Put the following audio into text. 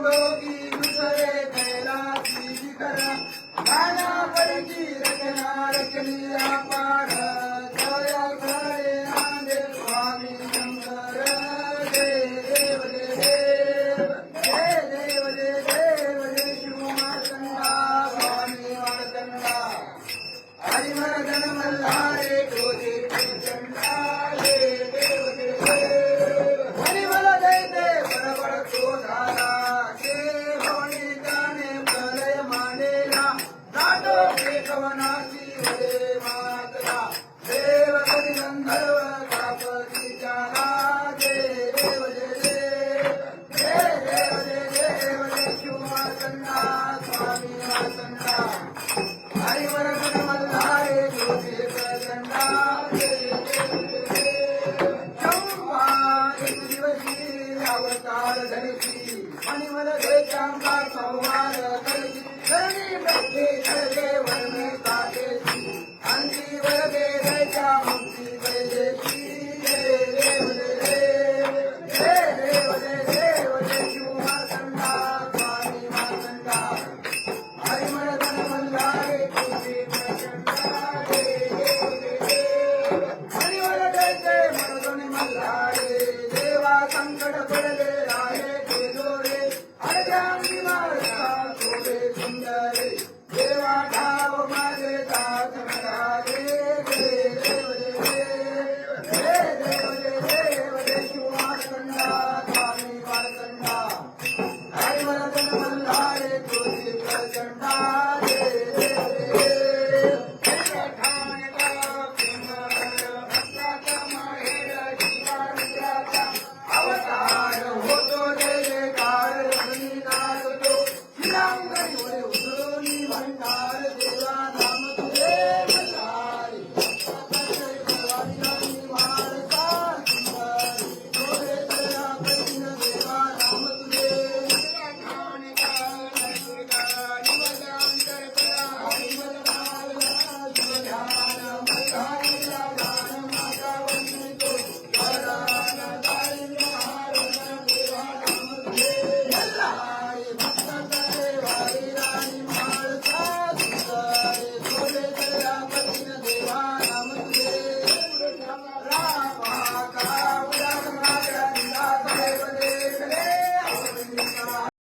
जोगी दुसरे कैलासी शिखर नाना पडकी रचना रचनिया पार जय खरे नांदेड स्वामी शंकर जय देव जय देव जय देव जय देव जय शिव मार्तंडा स्वामी मार्तंडा हरिवर्धन मल्हारे कोजे चंडा जय देव जय देव हरिवल जय देव बडबड तो झाला जय भवनी जाने प्रलय मांडेला नाटो कवनाची वदे मातला देव करी गंधर्व कापती जाना जय देव जय देव जय देव जय देव जय शिव मार्तंडा स्वामी मार्तंडा हरिवर्धन मल्हारे कोजे चंडा जय देव जय देव चंपा एक दिवशी अवतार धरती मणिमल देशांचा संहार करती धरणी प्रत्ये धरले वर्णे काटेची अंती वर्गे दैत्या मुक्ती वैदेशी जय देव जय देव जय देव जय देव जय शिव मार्तंडा स्वामी मार्तंडा हरिवर्धन मल्हारे कोजे चंडा जय देव जय देव हरिवर जय जय मर्दनी मल्हारे देवा संकट पडले